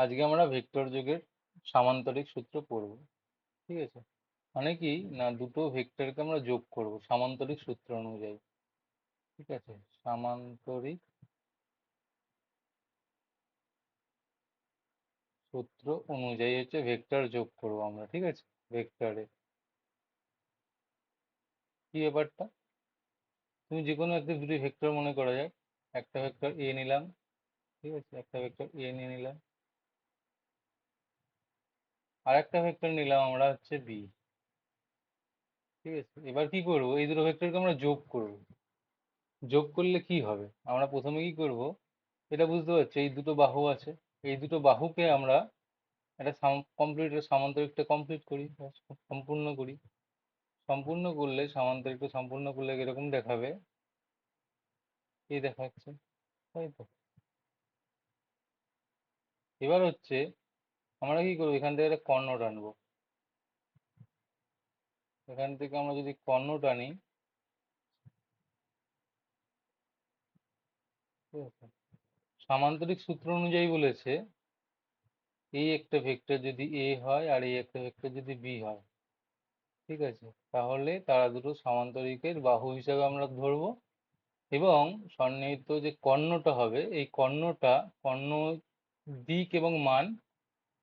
আজকে আমরা ভেক্টর যোগের সামান্তরিক সূত্র পড়ব। ঠিক আছে, মানে কি না, দুটো ভেক্টরকে আমরা যোগ করব সামান্তরিক সূত্র অনুযায়ী। ঠিক আছে, সামান্তরিক সূত্র অনুযায়ী হচ্ছে ভেক্টর যোগ করব আমরা। ঠিক আছে, ভেক্টরে কি ব্যাপারটা, তুমি যে কোনো একটা দুটি ভেক্টর মনে করা যায়। একটা ভেক্টর এ নিলাম, ঠিক আছে, একটা ভেক্টর এ নিয়ে নিলাম, আর একটা ভেক্টর নিলাম আমরা হচ্ছে বি। ঠিক আছে, এবার কি করব, এই দুটো ভেক্টরকে আমরা যোগ করব। যোগ করলে কি হবে, আমরা প্রথমে কি করব, এটা বুঝতে পারছি, এই দুটো বাহু আছে, এই দুটো বাহুকে আমরা একটা কমপ্লিট সামান্তরিকটা কমপ্লিট করি বা সম্পূর্ণ করি। সম্পূর্ণ করলে সামান্তরিকটা সম্পূর্ণ করলে এরকম দেখাবে, এই দেখাচ্ছে, তাই তো। এবার হচ্ছে আমরা কি করবো, এখান থেকে একটা কর্ণ টানবো। এখান থেকে আমরা যদি কর্ণ টানি, ঠিক আছে, সামান্তরিক সূত্র অনুযায়ী বলেছে এই একটা ভেক্টর যদি এ হয় আর এই একটা ভেক্টর যদি বি হয়, ঠিক আছে, তাহলে তারা দুটো সামান্তরিকের বাহু হিসাবে আমরা ধরবো। এবং সন্নিহিত যে কর্ণটা হবে, এই কর্ণটা, কর্ণ দিক এবং মান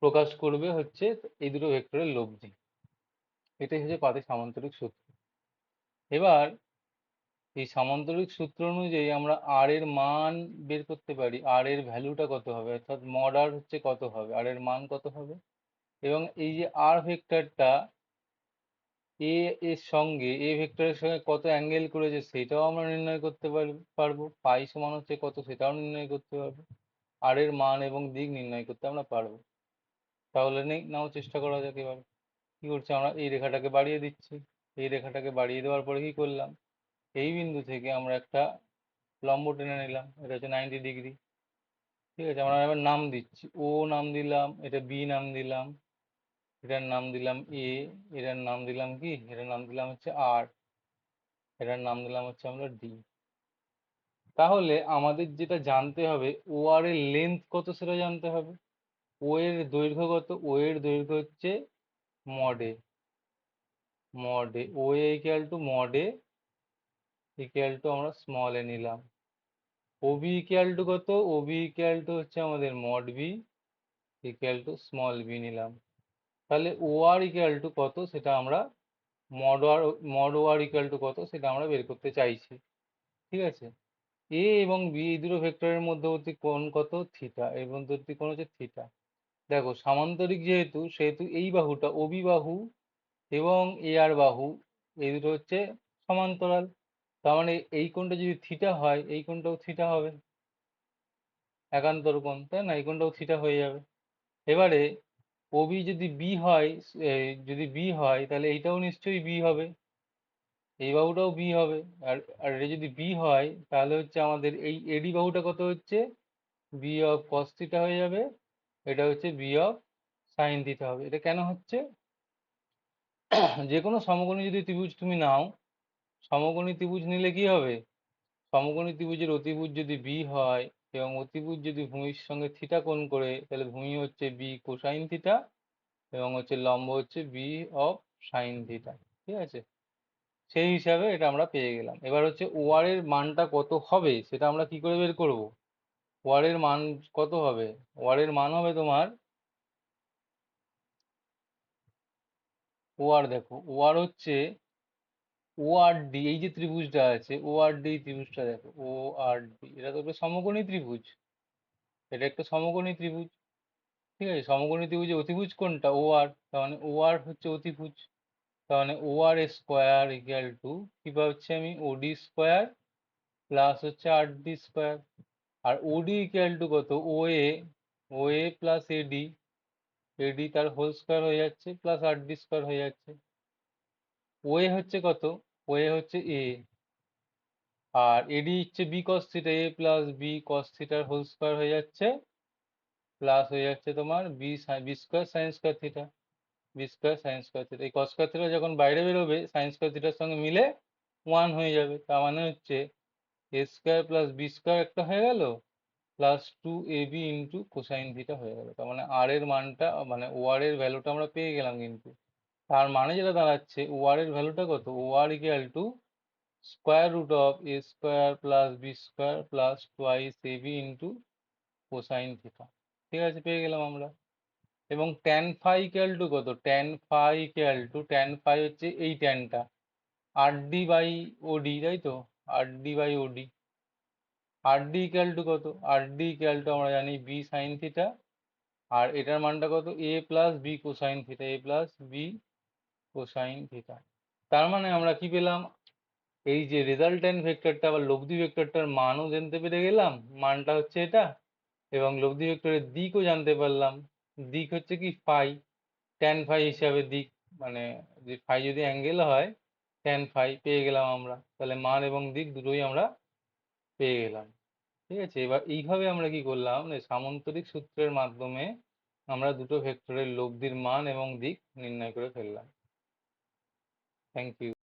প্রকাশ করবে হচ্ছে এই দুটো ভেক্টরের লব্ধি। এটাই হচ্ছে পাতি সামান্তরিক সূত্র। এবার এই সামান্তরিক সূত্র অনুযায়ী আমরা আর এর মান বের করতে পারি, আর এর ভ্যালুটা কত হবে, অর্থাৎ মড আর হচ্ছে কত হবে, আর এর মান কত হবে। এবং এই যে আর ভেক্টরটা এ এর সঙ্গে, এ ভেক্টরের সঙ্গে কত অ্যাঙ্গেল করেছে সেটাও আমরা নির্ণয় করতে পারবো, পাই সমান হচ্ছে কত সেটাও নির্ণয় করতে পারবো, আর এর মান এবং দিক নির্ণয় করতে আমরা পারবো। তাহলে নাও চেষ্টা করা যাক। এবার কি করছি, আমরা এই রেখাটাকে বাড়িয়ে দিচ্ছি। এই রেখাটাকে বাড়িয়ে দেওয়ার পরে কি করলাম, এই বিন্দু থেকে আমরা একটা লম্ব টেনে নিলাম, এটা হচ্ছে 90 ডিগ্রি। ঠিক আছে, আমরা এবার নাম দিচ্ছি, ও নাম দিলাম, এটা বি নাম দিলাম, এটার নাম দিলাম এ, এটার নাম দিলাম কি, এটার নাম দিলাম হচ্ছে আর, এটার নাম দিলাম হচ্ছে আমরা ডি। তাহলে আমাদের যেটা জানতে হবে, ও আর এর লেন্থ কত সেটা জানতে হবে। ও এর দৈর্ঘ্য কত, ও এর দৈর্ঘ্য হচ্ছে মডে, মডে ও ইকুয়াল টু মডে ইকুয়াল টু আমরা স্মল এ নিলাম। ওবি ইকুয়াল টু কত, ওবি ইকুয়াল টু হচ্ছে আমাদের mod B equal to small B নিলাম। তাহলে ও আর ইকুয়াল টু কত সেটা আমরা, mod R, mod O R equal to কত সেটা আমরা বের করতে চাইছি। ঠিক আছে, এ এবং বি এই দুটো ভেক্টরের মধ্যবর্তী কোণ কত, থিটা, এর মধ্যবর্তী কোণ হচ্ছে থিটা। দেখো সামান্তরিক যেহেতু, সেহেতু এই বাহুটা ওবি বাহু এবং এ আর বাহু এই দুটো হচ্ছে সমান্তরাল। তার মানে এই কোণটা যদি থিটা হয়, এই কোণটাও থিটা হবে, একান্তর কোণ, তাই না, এই কোণটাও থিটা হয়ে যাবে। এবারে ওবি যদি বি হয়, যদি বি হয় তাহলে এইটাও নিশ্চয়ই বি হবে, এই বাহুটাও বি হবে। আর আর এটা যদি বি হয় তাহলে হচ্ছে আমাদের এই এডি বাহুটা কত হচ্ছে, বি অফ কস থিটা হয়ে যাবে, এটা হচ্ছে বি অফ সাইন থিটা হবে। এটা কেন হচ্ছে, যে কোনো সমকোণী যদি ত্রিভুজ তুমি নাও, সমকোণী ত্রিভুজ নিলে কি হবে, সমকোণী ত্রিভুজের অতিভুজ যদি বি হয় এবং অতিভুজ যদি ভূমির সঙ্গে থিটা কোণ করে, তাহলে ভূমি হচ্ছে বি কোসাইন থিটা এবং হচ্ছে লম্ব হচ্ছে বি অফ সাইন থিটা। ঠিক আছে, সেই হিসাবে এটা আমরা পেয়ে গেলাম। এবার হচ্ছে ও আর এর মানটা কত হবে সেটা আমরা কি করে বের করব। ও আর এর মান কত হবে, ও আর এর মান হবে তোমার, ও আর দেখো, ও আর হচ্ছে ও আর ডি, এই যে ত্রিভুজটা আছে ও আর ডি ত্রিভুজটা দেখো, ও আর ডি, এটা তো একটা সমকোণী ত্রিভুজ, এটা একটা সমকোণী ত্রিভুজ। ঠিক আছে, সমকোণী ত্রিভুজের অতিভুজ কোনটা, ও আর, তার মানে ও আর হচ্ছে অতিভুজ। তার মানে ও আর স্কোয়ার ইকুয়াল টু কি পাচ্ছি আমি, ওডি স্কোয়ার প্লাস হচ্ছে আর ডি স্কোয়ার। আর ওডি ইকুয়াল টু কত, ও এ, ও এ প্লাস এডি, এডি তার হোল স্কোয়ার হয়ে যাচ্ছে প্লাস আর ডি স্কোয়ার হয়ে যাচ্ছে। ও এ হচ্ছে কত, ও এ হচ্ছে এ, আর এডি হচ্ছে B cos theta, A plus B cos থিটার হোল স্কোয়ার হয়ে যাচ্ছে, প্লাস হয়ে যাচ্ছে তোমার B B square sine square theta, B square sine square theta. এই কস স্কোয়ার থিটা যখন বাইরে বেরোবে সাইন স্কোয়ার থিটার সঙ্গে মিলে 1 হয়ে যাবে। তার মানে হচ্ছে এ স্কোয়ার প্লাস বি স্কোয়ার একটা হয়ে গেল, plus 2ab into cosine theta হয়ে গেল। তার মানে আর এর মানটা মানে ও আর এর ভ্যালুটা আমরা পেয়ে গেলাম। কিন্তু তার মানে যেটা দাঁড়াচ্ছে ও আর এর ভ্যালুটা কত, O R equal to square root of A square plus B square plus twice AB into cosine theta. ঠিক আছে, পেয়ে গেলাম আমরা। এবং ট্যান ফাই ইকুয়াল টু কত, tan phi equal to, tan phi হচ্ছে এই ট্যানটা আর ডি বাই ওডি, তাই তো, আর ডি বাই ওডি। আর ডি ইকুয়াল টু কত, আর ডি ইকুয়াল টু আমরা জানি বি সাইন থিটা, আর এটার মানটা কত, এ plus B cosine theta, A plus B cosine theta. তার মানে আমরা কি পেলাম, এই যে রেজাল্ট্যান্ট ভেক্টরটা আবার লব্ধি ভেক্টরটার মানও জানতে পেরে গেলাম, মানটা হচ্ছে এটা, এবং লব্ধি ভেক্টরের দিকও জানতে পারলাম, দিক হচ্ছে কি ফাই, ট্যান ফাই হিসাবে দিক, মানে যে ফাই যদি অ্যাঙ্গেল হয় ট্যান ফাই পেয়ে গেলাম আমরা। তাহলে মান এবং দিক দুটোই আমরা পেয়ে গেলাম। ঠিক আছে, এবার এইভাবে আমরা কি করলাম, সামন্তরিক সূত্রের মাধ্যমে আমরা দুটো ভেক্টরের লব্ধির মান এবং দিক নির্ণয় করে ফেললাম। Thank you.